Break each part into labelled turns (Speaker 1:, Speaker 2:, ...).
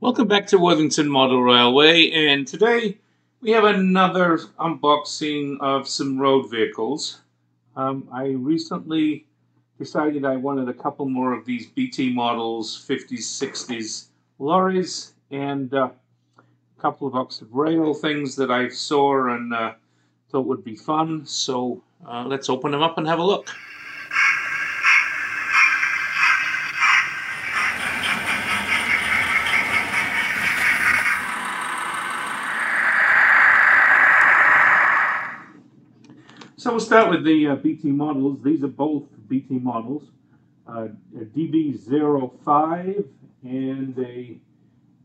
Speaker 1: Welcome back to Worthington Model Railway, and today we have another unboxing of some road vehicles. I recently decided I wanted a couple more of these BT models, 50s, 60s lorries, and a couple of Oxford Rail things that I saw and thought would be fun. So let's open them up and have a look. So we'll start with the BT models. These are both BT models, a DB05 and a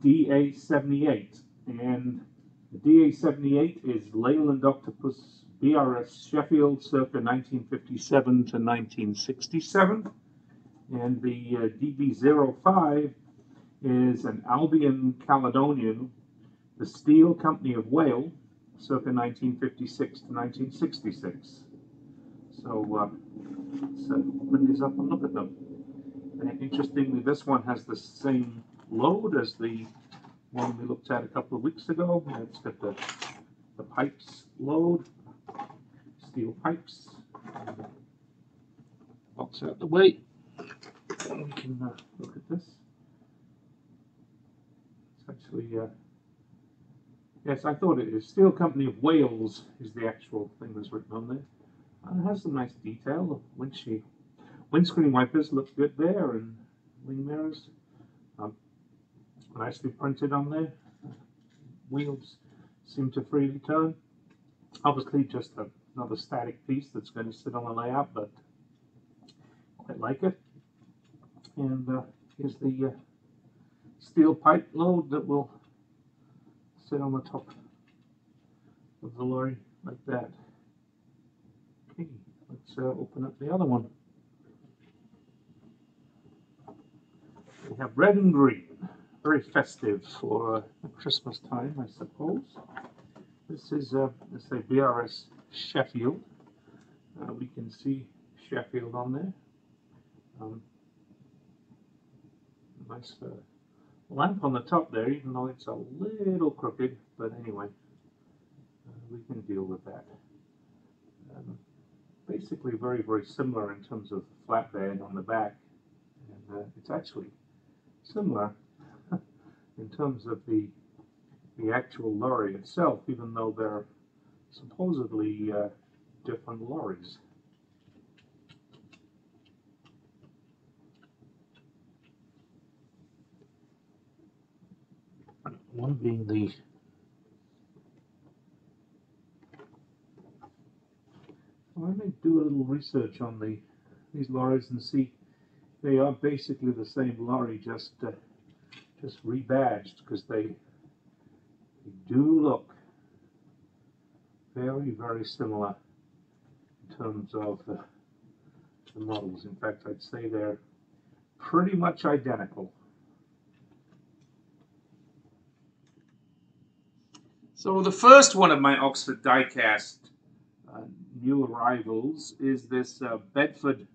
Speaker 1: DA78. And the DA78 is Leyland Octopus BRS Sheffield circa 1957 to 1967. And the DB05 is an Albion Caledonian, the Steel Company of Wales, circa 1956 to 1966. So let's open these up and look at them. And interestingly, this one has the same load as the one we looked at a couple of weeks ago. It's got the pipes load, steel pipes. Box out the way. And we can look at this. It's actually yes, I thought it is. Steel Company of Wales is the actual thing that's written on there. It has some nice detail. Windscreen wipers look good there, and wing mirrors. Nicely printed on there. Wheels seem to freely turn. Obviously just another static piece that's going to sit on the layout, but quite like it. And here's the steel pipe load that will sit on the top of the lorry like that. Okay, let's open up the other one. We have red and green, very festive for Christmas time, I suppose. This is, let's say, BRS Sheffield. We can see Sheffield on there. Nice lamp on the top there, even though it's a little crooked, but anyway, we can deal with that. Basically very, very similar in terms of flatbed on the back, and it's actually similar in terms of the actual lorry itself, even though they're supposedly different lorries. One being the I may do a little research on these lorries and see they are basically the same lorry, just rebadged, because they do look very, very similar in terms of the models. In fact, I'd say they're pretty much identical. So the first one of my Oxford diecast new arrivals is this Bedford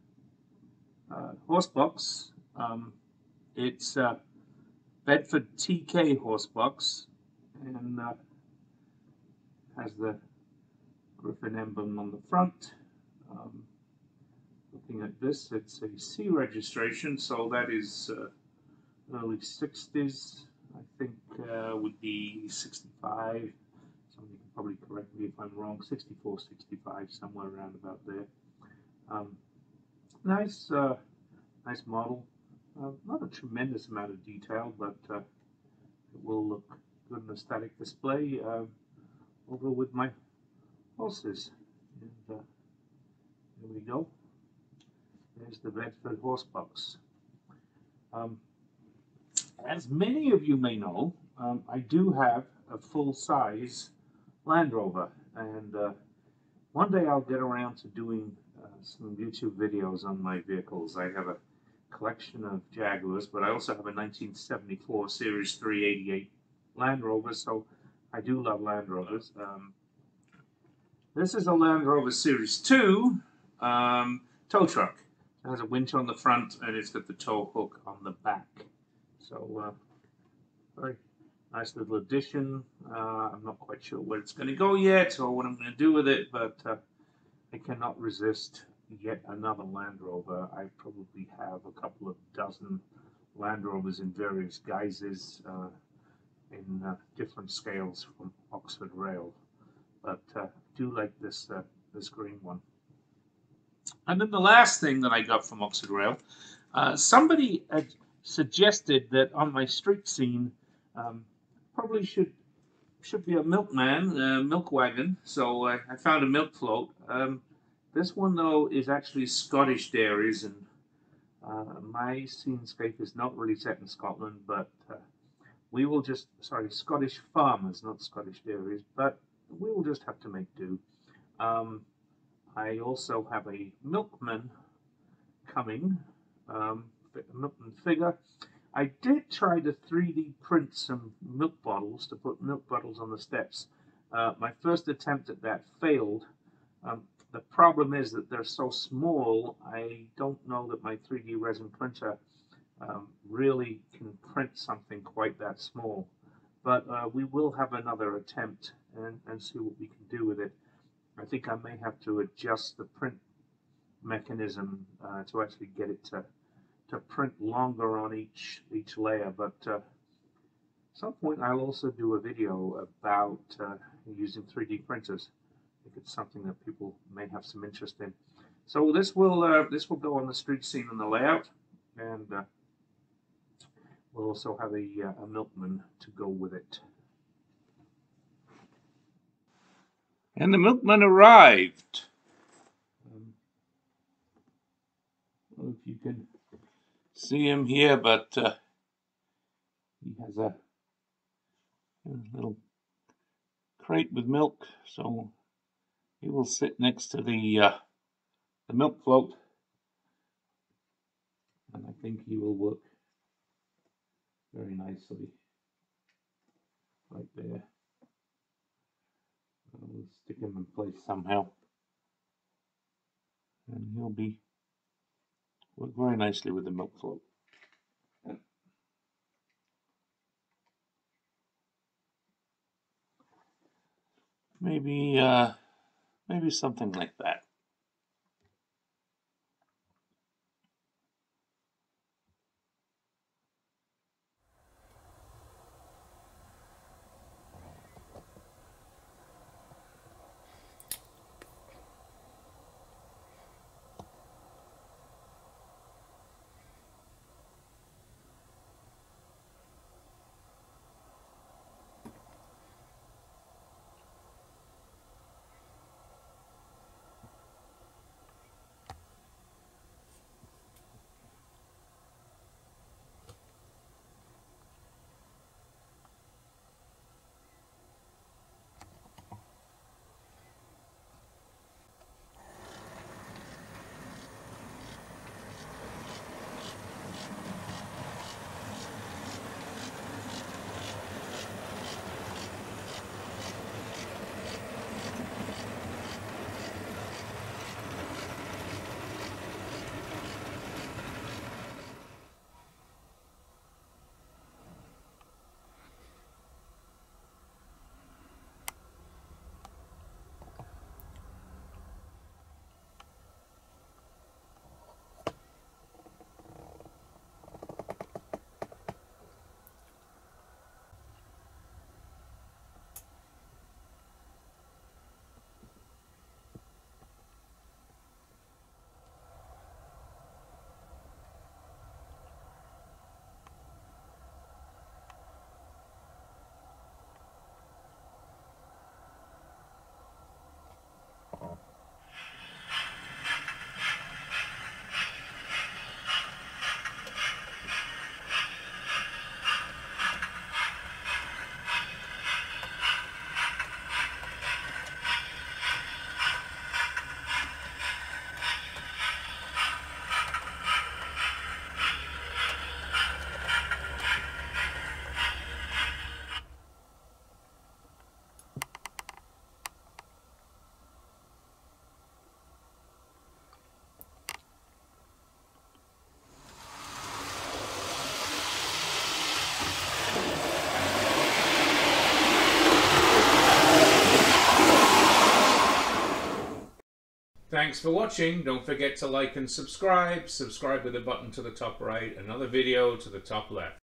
Speaker 1: Horsebox. It's Bedford TK Horsebox, and has the Griffin emblem on the front. Looking at this, it's a C registration, so that is early 60s. I think would be 65. Somebody can probably correct me if I'm wrong. 64, 65, somewhere around about there. Nice model. Not a tremendous amount of detail, but it will look good in a static display over with my horses. And there we go. There's the Bedford Horsebox. As many of you may know, I do have a full-size Land Rover, and one day I'll get around to doing some YouTube videos on my vehicles. I have a collection of Jaguars, but I also have a 1974 Series 388 Land Rover, so I do love Land Rovers. This is a Land Rover Series 2 tow truck. It has a winch on the front, and it's got the tow hook on the back. So Very nice little addition. I'm not quite sure where it's going to go yet or what I'm going to do with it, but I cannot resist yet another Land Rover. I probably have a couple of dozen Land Rovers in various guises in different scales from Oxford Rail, but I do like this green one. And then the last thing that I got from Oxford Rail, somebody had suggested that on my street scene probably should be a milkman, milk wagon. So I found a milk float. This one though is actually Scottish dairies, and my scenescape is not really set in Scotland, but we will just, sorry, Scottish farmers, not Scottish dairies, but we will just have to make do. I also have a milkman coming, a milkman figure. I did try to 3D print some milk bottles to put milk bottles on the steps. My first attempt at that failed. The problem is that they're so small, I don't know that my 3D resin printer really can print something quite that small. But we will have another attempt and see what we can do with it. I think I may have to adjust the print mechanism to actually get it to print longer on each layer, but at some point I'll also do a video about using 3D printers. I think it's something that people may have some interest in. So this will go on the street scene and the layout, and we'll also have a milkman to go with it. And the milkman arrived. I don't know if you can see him here, but he has a little crate with milk, so he will sit next to the milk float, and I think he will work very nicely right there. We'll stick him in place somehow, and he'll work very nicely with the milk float. Maybe something like that. Thanks for watching. Don't forget to like and subscribe. Subscribe with a button to the top right, another video to the top left.